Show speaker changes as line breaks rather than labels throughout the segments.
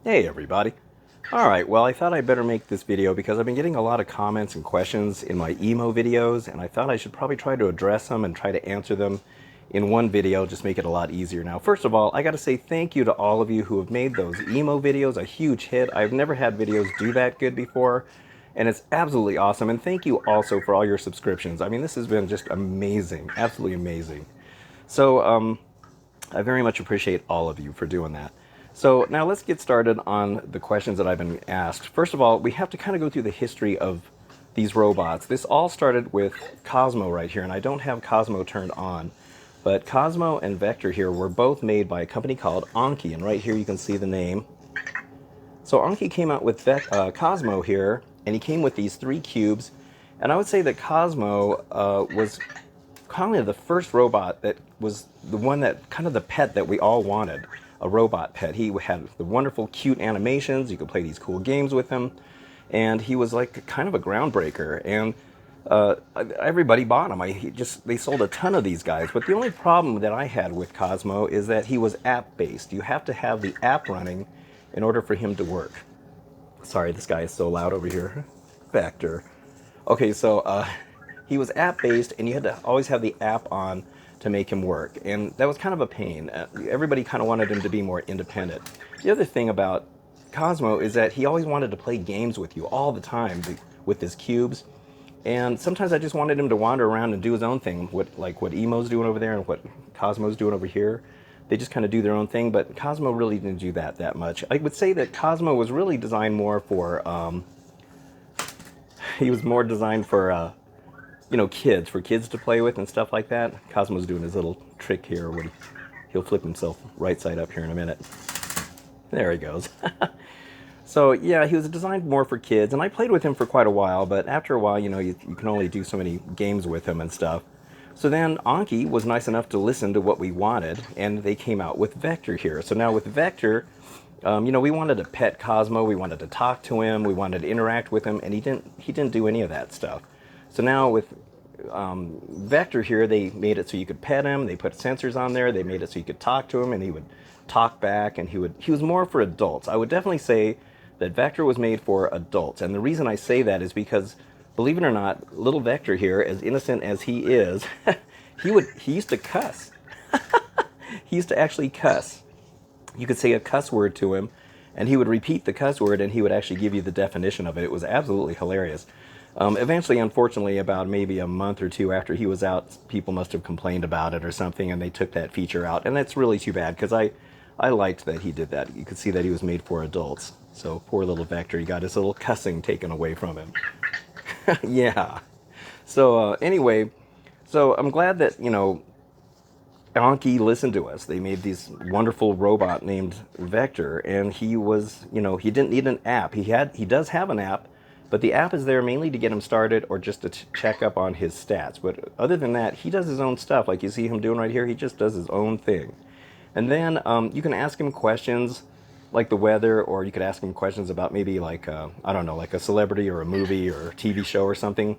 Hey everybody. Alright, well I thought I better make this video because I've been getting a lot of comments and questions in my emo videos, and I thought I should probably try to address them and try to answer them in one video, just make it a lot easier. Now, first of all, I gotta say thank you to all of you who have made those emo videos a huge hit. I've never had videos do that good before, and it's absolutely awesome. And thank you also for all your subscriptions. I mean, this has been just amazing, absolutely amazing. So, I very much appreciate all of you for doing that. So now let's get started on the questions that I've been asked. First of all, we have to kind of go through the history of these robots. This all started with Cozmo right here, and I don't have Cozmo turned on, but Cozmo and Vector here were both made by a company called Anki, and right here you can see the name. So Anki came out with Cozmo here, and he came with these 3 cubes, and I would say that Cozmo was kind of the first robot that was the one that kind of the pet that we all wanted, a robot pet. He had the wonderful cute animations, you could play these cool games with him, and he was like kind of a groundbreaker, and everybody bought him. They sold a ton of these guys, but the only problem that I had with Cosmo is that he was app based. You have to have the app running in order for him to work. Sorry, this guy is so loud over here. Factor. Okay, so he was app-based, and you had to always have the app on to make him work, and that was kind of a pain. Everybody kind of wanted him to be more independent. The other thing about Cosmo is that he always wanted to play games with you all the time with his cubes, and sometimes I just wanted him to wander around and do his own thing, like what Emo's doing over there and what Cosmo's doing over here. They just kind of do their own thing, but Cosmo really didn't do that much. I would say that Cosmo was really designed more for, he was more designed for, kids, for kids to play with and stuff like that. Cosmo's doing his little trick here when he'll flip himself right side up here in a minute. There he goes. So yeah, he was designed more for kids, and I played with him for quite a while, but after a while, you can only do so many games with him and stuff. So then Anki was nice enough to listen to what we wanted, and they came out with Vector here. So now with Vector, we wanted to pet Cosmo, we wanted to talk to him, we wanted to interact with him, and he didn't do any of that stuff. So now with Vector here, they made it so you could pet him, they put sensors on there, they made it so you could talk to him, and he would talk back, and he was more for adults. I would definitely say that Vector was made for adults, and the reason I say that is because, believe it or not, little Vector here, as innocent as he is, he used to cuss. He used to actually cuss. You could say a cuss word to him, and he would repeat the cuss word, and he would actually give you the definition of it. It was absolutely hilarious. Eventually, unfortunately, about maybe a month or two after he was out, people must have complained about it or something, and they took that feature out. And that's really too bad, because I liked that he did that. You could see that he was made for adults. So poor little Vector, he got his little cussing taken away from him. Yeah. So anyway, so I'm glad that, Anki listened to us. They made this wonderful robot named Vector, and he was, he didn't need an app. He does have an app, but the app is there mainly to get him started or just to check up on his stats. But other than that, he does his own stuff. Like you see him doing right here, he just does his own thing. And then you can ask him questions like the weather, or you could ask him questions about maybe like, I don't know, like a celebrity or a movie or a TV show or something.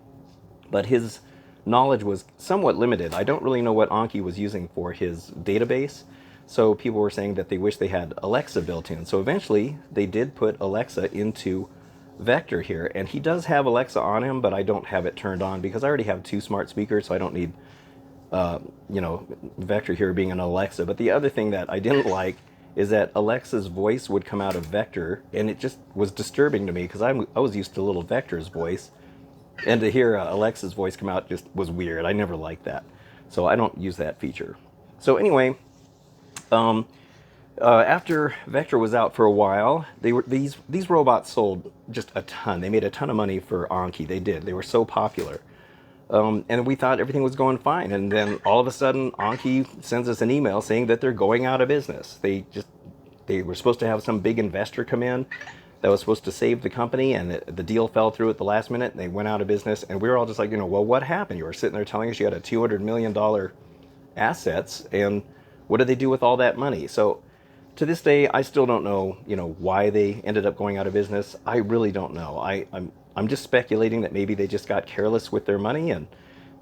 But his knowledge was somewhat limited. I don't really know what Anki was using for his database. So people were saying that they wish they had Alexa built in. So eventually they did put Alexa into Vector here, and he does have Alexa on him, but I don't have it turned on because I already have 2 smart speakers, so I don't need Vector here being an Alexa. But the other thing that I didn't like is that Alexa's voice would come out of Vector, and it just was disturbing to me because I was used to little Vector's voice, and to hear Alexa's voice come out just was weird. I never liked that, so I don't use that feature. So anyway, after Vector was out for a while, these robots sold just a ton. They made a ton of money for Anki. They did. They were so popular. And we thought everything was going fine. And then all of a sudden, Anki sends us an email saying that they're going out of business. They were supposed to have some big investor come in that was supposed to save the company, and the deal fell through at the last minute, and they went out of business. And we were all just like, well, what happened? You were sitting there telling us you had a $200 million assets, and what did they do with all that money? So to this day, I still don't know, why they ended up going out of business. I really don't know. I'm just speculating that maybe they just got careless with their money, and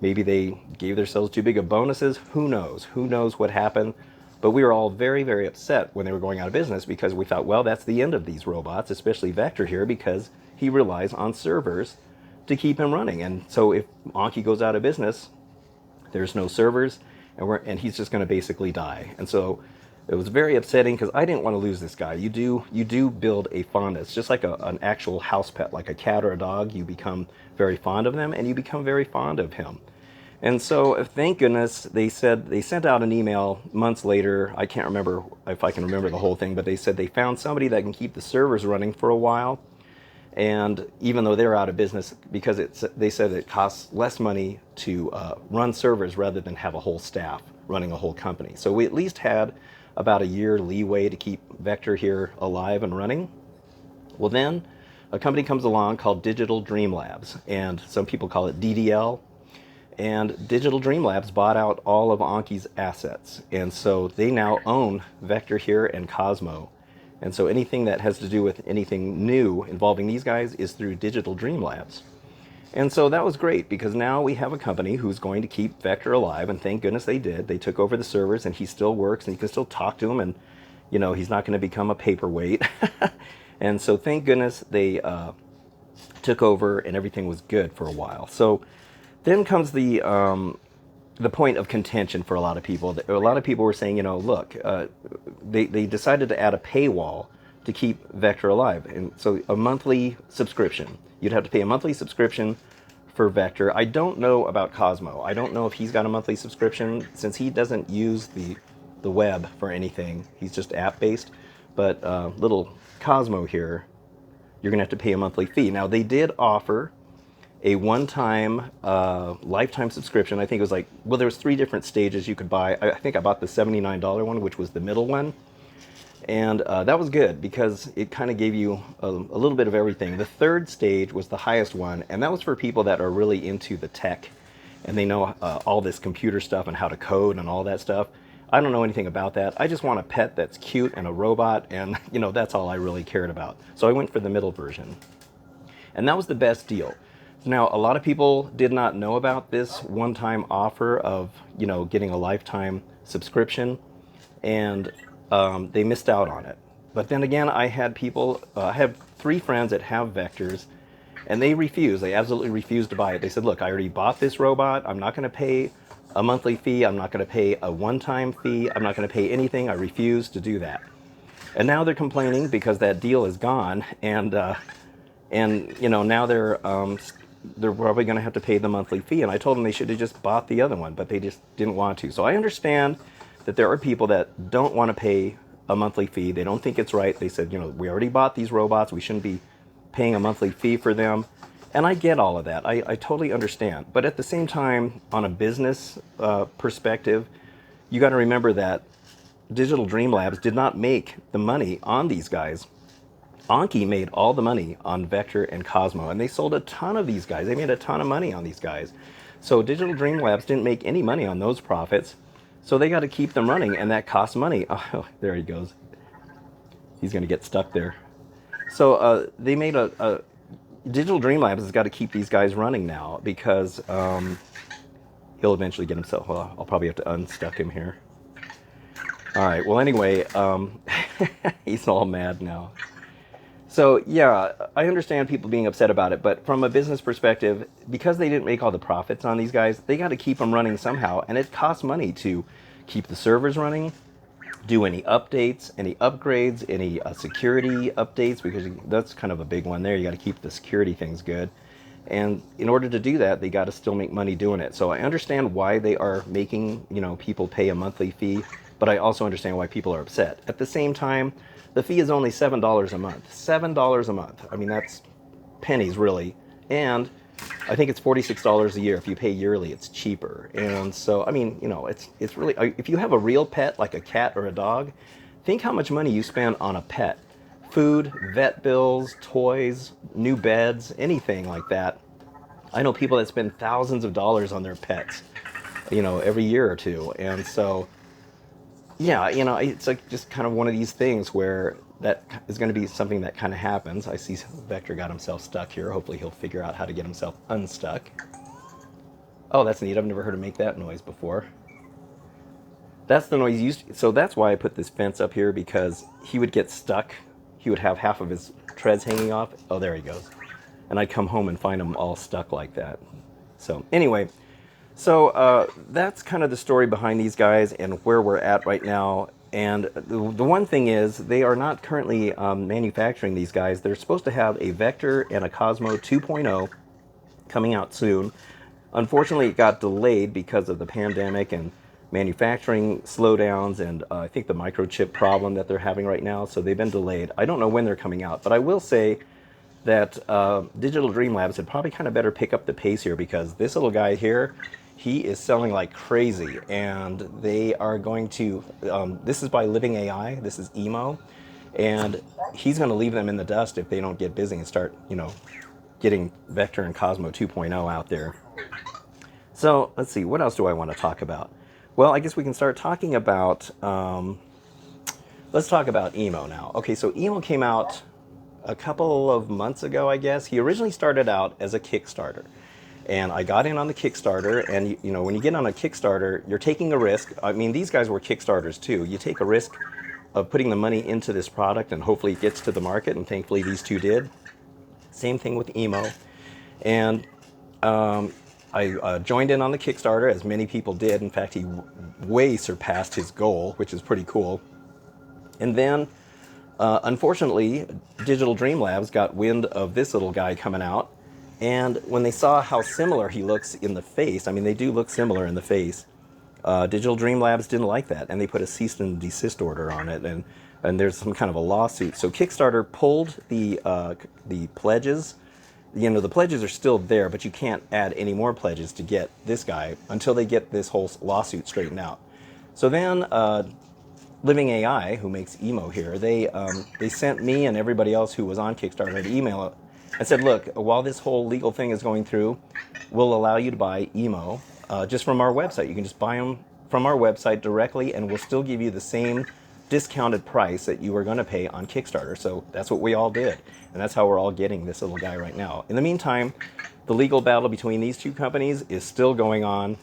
maybe they gave themselves too big of bonuses. Who knows? Who knows what happened? But we were all very, very upset when they were going out of business because we thought, well, that's the end of these robots, especially Vector here, because he relies on servers to keep him running. And so if Anki goes out of business, there's no servers, and he's just going to basically die. And so it was very upsetting because I didn't want to lose this guy. You do build a fondness, just like an actual house pet, like a cat or a dog. You become very fond of them, and you become very fond of him. And so, thank goodness, they sent out an email months later. I can't remember if I can remember the whole thing, but they said they found somebody that can keep the servers running for a while. And even though they're out of business, because they said it costs less money to run servers rather than have a whole staff running a whole company. So we at least had about a year leeway to keep Vector here alive and running. Well, then a company comes along called Digital Dream Labs, and some people call it DDL. And Digital Dream Labs bought out all of Anki's assets. And so they now own Vector here and Cozmo. And so anything that has to do with anything new involving these guys is through Digital Dream Labs. And so that was great because now we have a company who's going to keep Vector alive, and thank goodness they did. They took over the servers, and he still works, and you can still talk to him, and he's not going to become a paperweight. And so thank goodness they took over, and everything was good for a while. So then comes the point of contention for a lot of people. A lot of people were saying, look, they decided to add a paywall to keep Vector alive. And so a monthly subscription. You'd have to pay a monthly subscription for Vector. I don't know about Cozmo. I don't know if he's got a monthly subscription since he doesn't use the web for anything. He's just app-based. But little Cozmo here, you're going to have to pay a monthly fee. Now, they did offer a one-time lifetime subscription. I think it was there was 3 different stages you could buy. I think I bought the $79 one, which was the middle one. And that was good because it kind of gave you a little bit of everything. The 3rd stage was the highest one, and that was for people that are really into the tech and they know all this computer stuff and how to code and all that stuff. I don't know anything about that. I just want a pet that's cute and a robot, and that's all I really cared about. So I went for the middle version. And that was the best deal. Now, a lot of people did not know about this one-time offer of, getting a lifetime subscription, and they missed out on it. But then again, I had people, I have 3 friends that have Vectors, and they refused. They absolutely refused to buy it. They said, look, I already bought this robot. I'm not going to pay a monthly fee. I'm not going to pay a one-time fee. I'm not going to pay anything. I refuse to do that. And now they're complaining because that deal is gone, and now they're probably going to have to pay the monthly fee. And I told them they should have just bought the other one, but they just didn't want to. So I understand that there are people that don't want to pay a monthly fee. They don't think it's right. They said, we already bought these robots. We shouldn't be paying a monthly fee for them. And I get all of that. I totally understand. But at the same time, on a business perspective, you got to remember that Digital Dream Labs did not make the money on these guys. Anki made all the money on Vector and Cozmo, and they sold a ton of these guys. They made a ton of money on these guys. So Digital Dream Labs didn't make any money on those profits, so they got to keep them running, and that costs money. Oh, there he goes. He's going to get stuck there. So they made Digital Dream Labs has got to keep these guys running now because he'll eventually get himself. Well, I'll probably have to unstuck him here. All right. Well, anyway, he's all mad now. So, yeah, I understand people being upset about it, but from a business perspective, because they didn't make all the profits on these guys, they got to keep them running somehow, and it costs money to keep the servers running, do any updates, any upgrades, any security updates, because that's kind of a big one there. You got to keep the security things good. And in order to do that, they got to still make money doing it. So I understand why they are making, people pay a monthly fee, but I also understand why people are upset. At the same time, the fee is only $7 a month. $7 a month. I mean, that's pennies, really. And I think it's $46 a year. If you pay yearly, it's cheaper. And so, I mean, it's really, if you have a real pet, like a cat or a dog, think how much money you spend on a pet. Food, vet bills, toys, new beds, anything like that. I know people that spend thousands of dollars on their pets, every year or two. And so, yeah, it's like just kind of one of these things where that is going to be something that kind of happens. I see Vector got himself stuck here. Hopefully he'll figure out how to get himself unstuck. Oh, that's neat. I've never heard him make that noise before. That's the noise he used. So that's why I put this fence up here, because he would get stuck. He would have half of his treads hanging off. Oh, there he goes. And I'd come home and find him all stuck like that. So anyway, that's kind of the story behind these guys and where we're at right now. And the one thing is, they are not currently manufacturing these guys. They're supposed to have a Vector and a Cozmo 2.0 coming out soon. Unfortunately, it got delayed because of the pandemic and manufacturing slowdowns, and I think the microchip problem that they're having right now. So they've been delayed. I don't know when they're coming out, but I will say that Digital Dream Labs had probably kind of better pick up the pace here, because this little guy here, he is selling like crazy, and they are going to, this is by Living AI, this is Emo, and he's going to leave them in the dust if they don't get busy and start, getting Vector and Cozmo 2.0 out there. So let's see, what else do I want to talk about? Well, I guess we can start talking about, let's talk about Emo now. Okay, so Emo came out a couple of months ago, I guess. He originally started out as a Kickstarter. And I got in on the Kickstarter, and when you get on a Kickstarter, you're taking a risk. I mean, these guys were Kickstarters too. You take a risk of putting the money into this product, and hopefully it gets to the market, and thankfully these two did. Same thing with Emo. And I joined in on the Kickstarter, as many people did. In fact, he way surpassed his goal, which is pretty cool. And then, unfortunately, Digital Dream Labs got wind of this little guy coming out. And when they saw how similar he looks in the face, I mean, they do look similar in the face, Digital Dream Labs didn't like that, and they put a cease and desist order on it, and there's some kind of a lawsuit. So Kickstarter pulled the pledges. The pledges are still there, but you can't add any more pledges to get this guy until they get this whole lawsuit straightened out. So then Living AI, who makes Emo here, they sent me and everybody else who was on Kickstarter an email and said, look, while this whole legal thing is going through, we'll allow you to buy Emo just from our website. You can just buy them from our website directly, and we'll still give you the same discounted price that you were going to pay on Kickstarter. So that's what we all did, and that's how we're all getting this little guy right now. In the meantime, the legal battle between these two companies is still going on,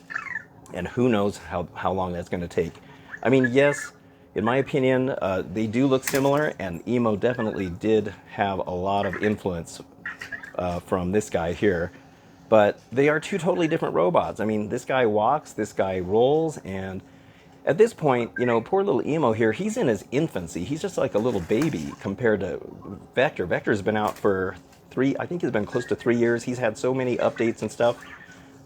and who knows how long that's going to take. I mean, yes, in my opinion, they do look similar, and Emo definitely did have a lot of influence from this guy here, but they are two totally different robots. I mean, this guy walks, this guy rolls, and at this point, poor little Emo here, he's in his infancy. He's just like a little baby compared to Vector. Vector's been out for I think he's been close to 3 years. He's had so many updates and stuff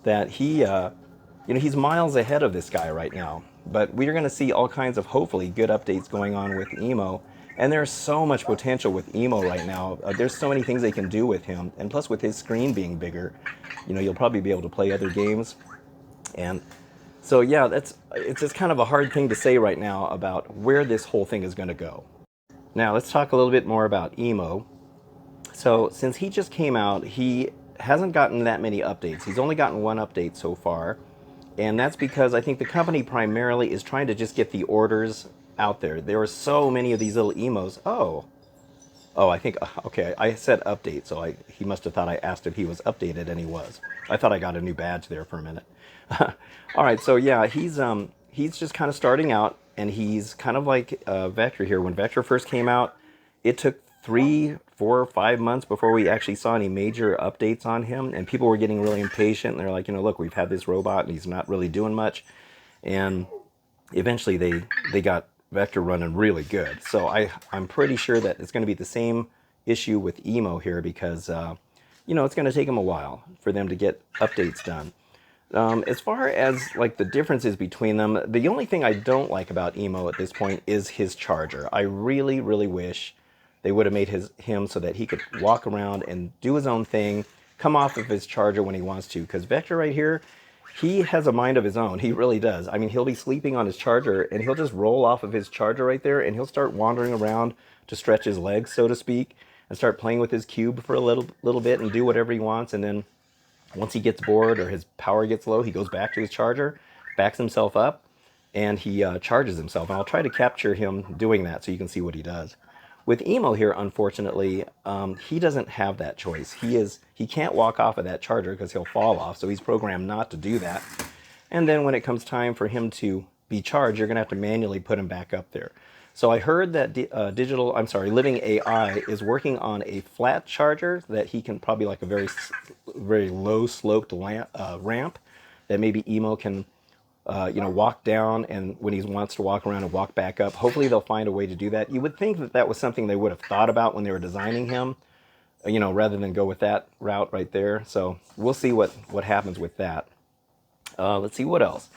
that he's miles ahead of this guy right now. But we're going to see all kinds of, hopefully, good updates going on with Emo. And there's so much potential with Emo right now. There's so many things they can do with him. And plus, with his screen being bigger, you'll probably be able to play other games. And so, yeah, it's just kind of a hard thing to say right now about where this whole thing is going to go. Now, let's talk a little bit more about Emo. So, since he just came out, he hasn't gotten that many updates. He's only gotten one update so far. And that's because I think the company primarily is trying to just get the orders out there. There are so many of these little Emos. Oh, I think, okay, I said update, so he must have thought I asked if he was updated, and he was. I thought I got a new badge there for a minute. All right, so yeah, he's just kind of starting out, and he's kind of like Vector here. When Vector first came out, it took 3, 4, 5 months before we actually saw any major updates on him, and people were getting really impatient, and they're like, look, we've had this robot, and he's not really doing much, and eventually they got Vector running really good. So I'm pretty sure that it's going to be the same issue with Emo here, because it's going to take them a while for them to get updates done. As far as like the differences between them, the only thing I don't like about Emo at this point is his charger. I really, really wish they would have made him so that he could walk around and do his own thing, come off of his charger when he wants to. Because Vector right here, he has a mind of his own. He really does. I mean, he'll be sleeping on his charger, and he'll just roll off of his charger right there, and he'll start wandering around to stretch his legs, so to speak, and start playing with his cube for a little bit and do whatever he wants. And then once he gets bored or his power gets low, he goes back to his charger, backs himself up, and he charges himself. And I'll try to capture him doing that so you can see what he does. With Emo here, unfortunately, he doesn't have that choice. He can't walk off of that charger because he'll fall off, so he's programmed not to do that. And then when it comes time for him to be charged, you're going to have to manually put him back up there. So I heard that Living AI is working on a flat charger that he can probably like a very low sloped ramp that maybe Emo can walk down, and when he wants to walk around and walk back up. Hopefully they'll find a way to do that. You would think that that was something they would have thought about when they were designing him, rather than go with that route right there. So we'll see what happens with that. Let's see what else.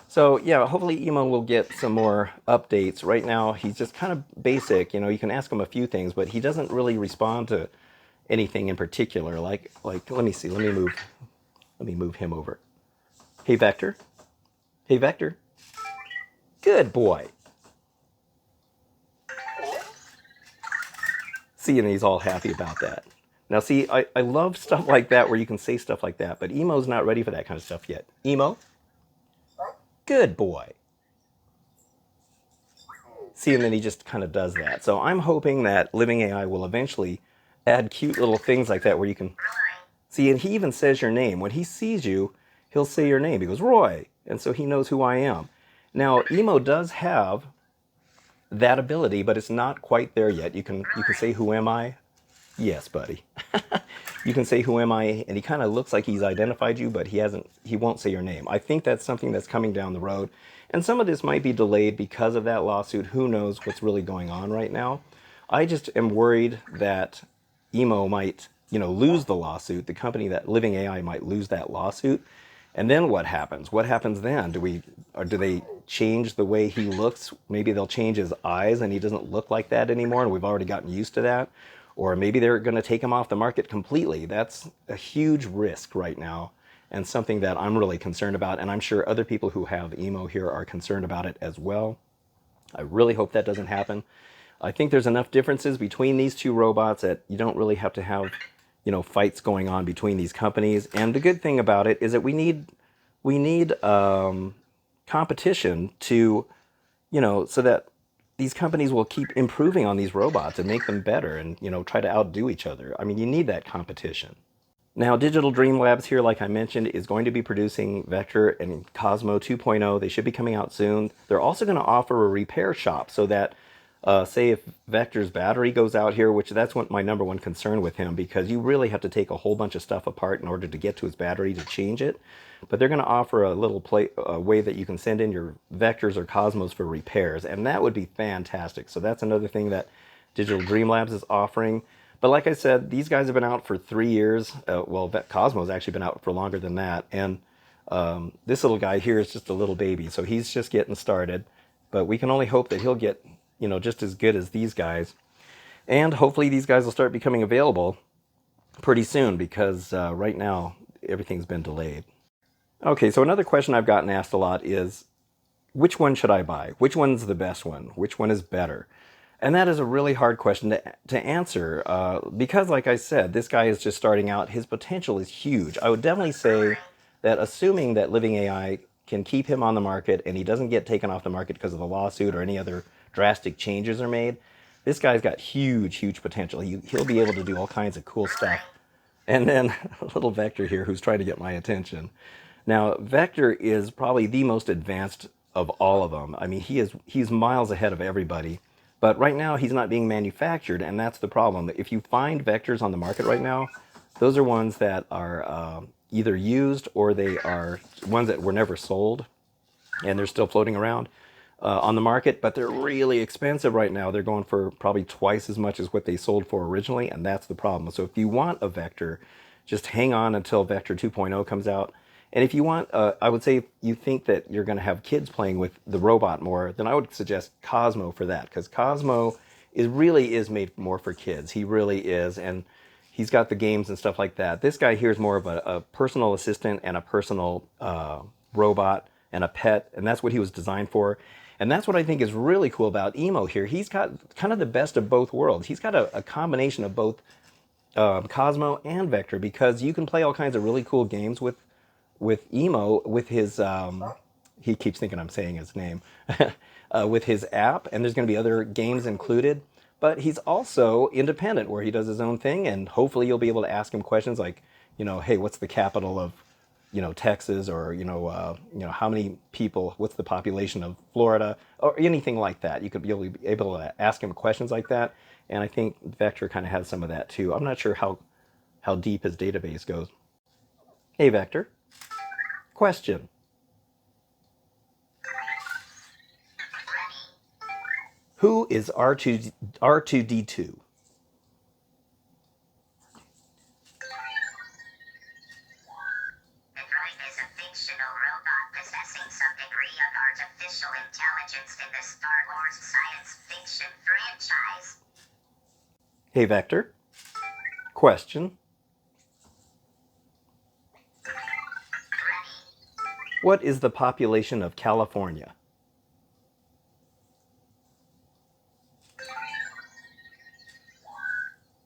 So yeah, hopefully Emo will get some more updates. Right now he's just kind of basic. You can ask him a few things, but he doesn't really respond to anything in particular. Like let me see. Let me move him over. Hey Vector. Hey Vector. Good boy. See, and he's all happy about that. Now see, I love stuff like that where you can say stuff like that, but Emo's not ready for that kind of stuff yet. Emo? Good boy. See, and then he just kind of does that. So I'm hoping that Living AI will eventually add cute little things like that where you can see, and he even says your name. When he sees you, he'll say your name. He goes, Roy. And so he knows who I am. Now, Emo does have that ability, but it's not quite there yet. You can say, who am I? Yes, buddy. You can say, who am I? And he kind of looks like he's identified you, but he won't say your name. I think that's something that's coming down the road. And some of this might be delayed because of that lawsuit. Who knows what's really going on right now? I just am worried that Emo might, lose the lawsuit. The company that Living AI might lose that lawsuit. And then what happens? What happens then? Do they change the way he looks? Maybe they'll change his eyes and he doesn't look like that anymore, and we've already gotten used to that. Or maybe they're going to take him off the market completely. That's a huge risk right now, and something that I'm really concerned about, and I'm sure other people who have Emo here are concerned about it as well. I really hope that doesn't happen. I think there's enough differences between these two robots that you don't really have to have, fights going on between these companies. And the good thing about it is that we need competition to, so that these companies will keep improving on these robots and make them better and, try to outdo each other. I mean, you need that competition. Now, Digital Dream Labs here, like I mentioned, is going to be producing Vector and Cozmo 2.0. They should be coming out soon. They're also going to offer a repair shop so that, say if Vector's battery goes out here, which that's my number one concern with him, because you really have to take a whole bunch of stuff apart in order to get to his battery to change it. But they're going to offer a little way that you can send in your Vectors or Cosmos for repairs, and that would be fantastic. So that's another thing that Digital Dream Labs is offering. But like I said, these guys have been out for 3 years. Cosmo's actually been out for longer than that. And this little guy here is just a little baby, so he's just getting started. But we can only hope that he'll get, just as good as these guys. And hopefully these guys will start becoming available pretty soon, because right now everything's been delayed. Okay, so another question I've gotten asked a lot is, which one should I buy? Which one's the best one? Which one is better? And that is a really hard question to answer, because like I said, this guy is just starting out. His potential is huge. I would definitely say that, assuming that Living AI can keep him on the market and he doesn't get taken off the market because of the lawsuit or any other drastic changes are made, this guy's got huge, huge potential. He'll be able to do all kinds of cool stuff. And then a little Vector here who's trying to get my attention. Now, Vector is probably the most advanced of all of them. I mean, he's miles ahead of everybody. But right now, he's not being manufactured, and that's the problem. If you find Vectors on the market right now, those are ones that are either used, or they are ones that were never sold, and they're still floating around on the market, but they're really expensive right now. They're going for probably twice as much as what they sold for originally, and that's the problem. So if you want a Vector, just hang on until Vector 2.0 comes out. And if you want, I would say, if you think that you're going to have kids playing with the robot more, then I would suggest Cozmo for that, because Cozmo really is made more for kids. He really is, and he's got the games and stuff like that. This guy here is more of a personal assistant and a personal robot and a pet, and that's what he was designed for. And that's what I think is really cool about Emo here. He's got kind of the best of both worlds. He's got a combination of both Cozmo and Vector, because you can play all kinds of really cool games with Emo, with his, he keeps thinking I'm saying his name, with his app, and there's going to be other games included. But he's also independent, where he does his own thing, and hopefully you'll be able to ask him questions like, hey, what's the capital of, Texas, or how many people, what's the population of Florida, or anything like that. You could be able to ask him questions like that, and I think Vector kind of has some of that too. I'm not sure how deep his database goes. Hey Vector, question. Who is R2D2?
Fictional robot possessing some degree of artificial intelligence in the Star Wars science fiction franchise.
Hey Vector, question. What is the population of California?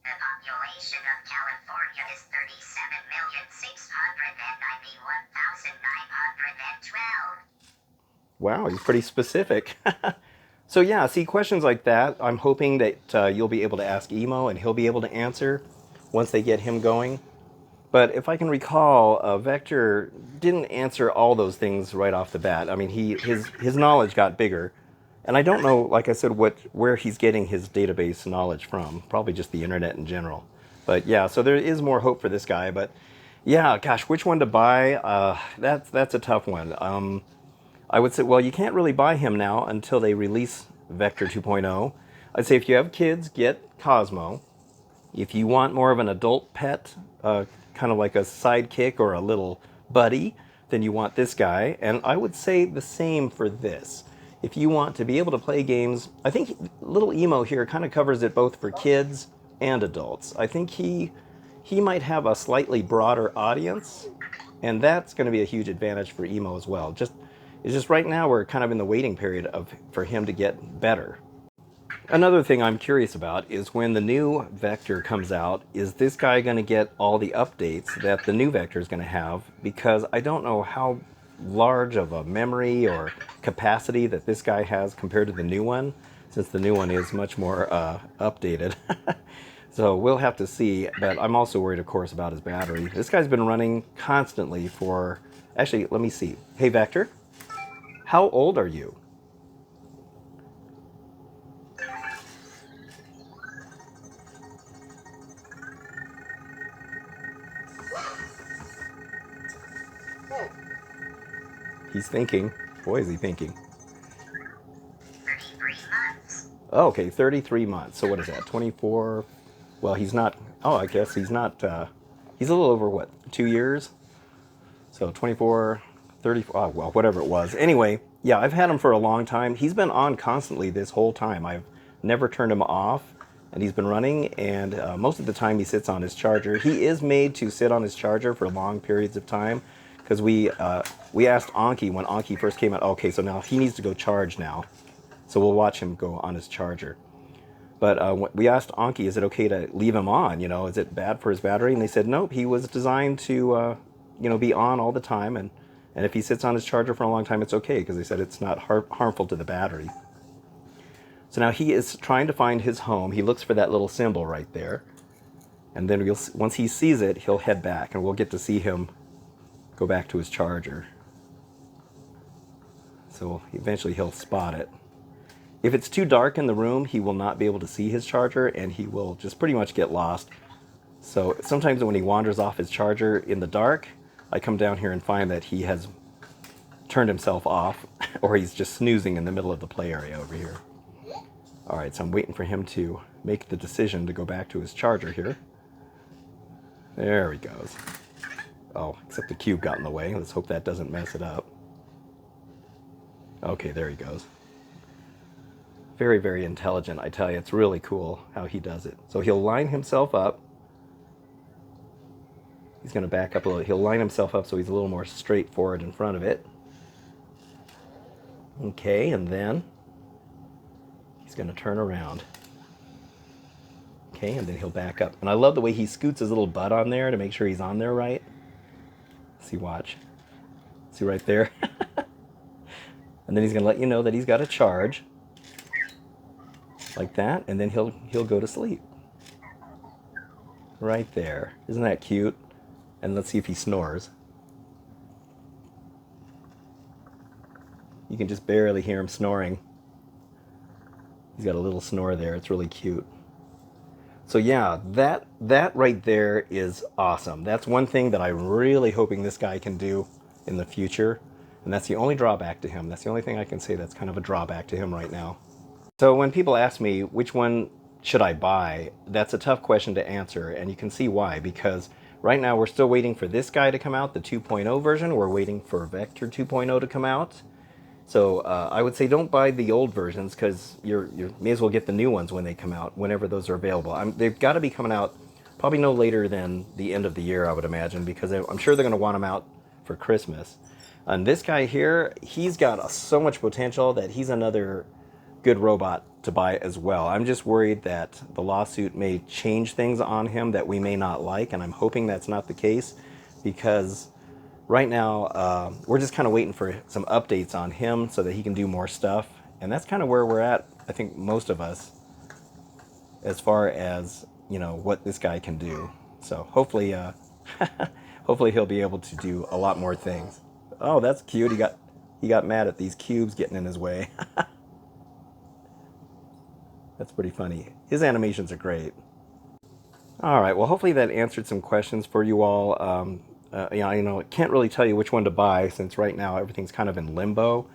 The population of California is 37,691,912.
Wow, he's pretty specific. So yeah, see, questions like that, I'm hoping that you'll be able to ask Emo and he'll be able to answer once they get him going. But if I can recall, Vector didn't answer all those things right off the bat. I mean, his knowledge got bigger, and I don't know, like I said, where he's getting his database knowledge from. Probably just the internet in general. But yeah, so there is more hope for this guy. But yeah, gosh, which one to buy? That's a tough one. I would say, well, you can't really buy him now until they release Vector 2.0. I'd say if you have kids, get Cozmo. If you want more of an adult pet, kind of like a sidekick or a little buddy, then you want this guy. And I would say the same for this. If you want to be able to play games, I think little Emo here kind of covers it both for kids and adults. I think he might have a slightly broader audience, and that's going to be a huge advantage for Emo as well. It's just right now we're kind of in the waiting period for him to get better. Another thing I'm curious about is when the new Vector comes out, is this guy going to get all the updates that the new Vector is going to have? Because I don't know how large of a memory or capacity that this guy has compared to the new one, since the new one is much more updated. So we'll have to see, but I'm also worried, of course, about his battery. This guy's been running constantly for... Actually, let me see. Hey, Vector, how old are you? He's thinking. Boy, is he thinking.
33 months.
Oh, okay, 33 months. So what is that, 24? Well, he's not... Oh, I guess he's not... he's a little over, what, 2 years? So 24, 34... Oh, well, whatever it was. Anyway, yeah, I've had him for a long time. He's been on constantly this whole time. I've never turned him off, and he's been running, and most of the time he sits on his charger. He is made to sit on his charger for long periods of time, because we asked Anki when Anki first came out, okay, so now he needs to go charge now. So we'll watch him go on his charger. But we asked Anki, is it okay to leave him on? Is it bad for his battery? And they said, nope, he was designed to, be on all the time. And if he sits on his charger for a long time, it's okay, because they said it's not harmful to the battery. So now he is trying to find his home. He looks for that little symbol right there. And then once he sees it, he'll head back, and we'll get to see him go back to his charger. So eventually he'll spot it. If it's too dark in the room, he will not be able to see his charger, and he will just pretty much get lost. So sometimes when he wanders off his charger in the dark, I come down here and find that he has turned himself off, or he's just snoozing in the middle of the play area over here. All right, so I'm waiting for him to make the decision to go back to his charger here. There he goes. Oh, except the cube got in the way. Let's hope that doesn't mess it up. Okay, there he goes. Very, very intelligent, I tell you. It's really cool how he does it. So he'll line himself up. He's going to back up a little. He'll line himself up so he's a little more straightforward in front of it. Okay, and then he's going to turn around. Okay, and then he'll back up. And I love the way he scoots his little butt on there to make sure he's on there right. See, watch. See right there? And then he's going to let you know that he's got a charge. Like that, and then he'll go to sleep. Right there. Isn't that cute? And let's see if he snores. You can just barely hear him snoring. He's got a little snore there. It's really cute. So yeah, that right there is awesome. That's one thing that I'm really hoping this guy can do in the future. And that's the only drawback to him. That's the only thing I can say that's kind of a drawback to him right now. So when people ask me which one should I buy, that's a tough question to answer, and you can see why. Because right now we're still waiting for this guy to come out, the 2.0 version. We're waiting for Vector 2.0 to come out. So I would say don't buy the old versions because you may as well get the new ones when they come out, whenever those are available. They've got to be coming out probably no later than the end of the year, I would imagine, because I'm sure they're going to want them out for Christmas. And this guy here, he's got so much potential that he's another good robot to buy as well. I'm just worried that the lawsuit may change things on him that we may not like, and I'm hoping that's not the case because right now we're just kind of waiting for some updates on him so that he can do more stuff, and that's kind of where we're at, I think, most of us, as far as, you know, what this guy can do. So hopefully hopefully he'll be able to do a lot more things. Oh, that's cute. He got mad at these cubes getting in his way. That's pretty funny. His animations are great. All right. Well, hopefully that answered some questions for you all. Yeah, you know, I can't really tell you which one to buy since right now everything's kind of in limbo.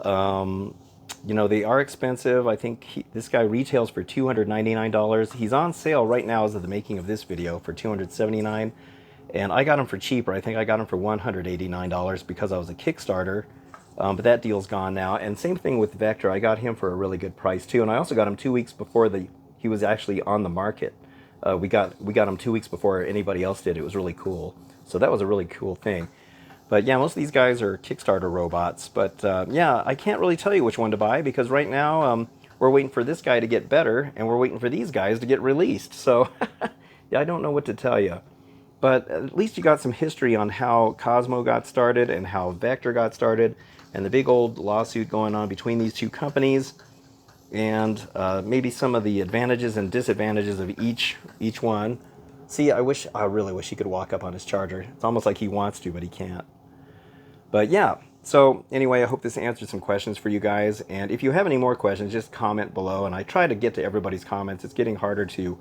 You know, they are expensive. I think this guy retails for $299. He's on sale right now as of the making of this video for $279. And I got him for cheaper. I think I got him for $189 because I was a Kickstarter. But that deal's gone now. And same thing with Vector. I got him for a really good price too. And I also got him 2 weeks before he was actually on the market. We got him 2 weeks before anybody else did. It was really cool. So that was a really cool thing. But yeah, most of these guys are Kickstarter robots. But yeah, I can't really tell you which one to buy because right now we're waiting for this guy to get better and we're waiting for these guys to get released. So yeah, I don't know what to tell you. But at least you got some history on how Cozmo got started and how Vector got started and the big old lawsuit going on between these two companies, and maybe some of the advantages and disadvantages of each one. See, I really wish he could walk up on his charger. It's almost like he wants to, but he can't. But yeah, so anyway, I hope this answered some questions for you guys. And if you have any more questions, just comment below. And I try to get to everybody's comments. It's getting harder to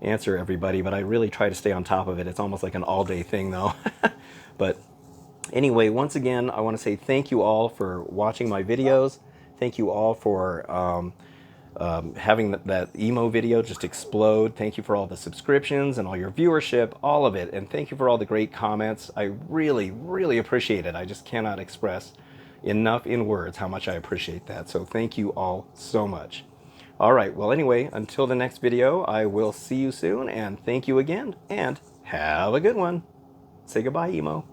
answer everybody, but I really try to stay on top of it. It's almost like an all-day thing, though. But anyway, once again, I want to say thank you all for watching my videos. Thank you all for having that emo video just explode. Thank you for all the subscriptions and all your viewership, all of it. And thank you for all the great comments. I really, really appreciate it. I just cannot express enough in words how much I appreciate that. So thank you all so much. All right, well, anyway, until the next video, I will see you soon, and thank you again, and have a good one. Say goodbye, emo.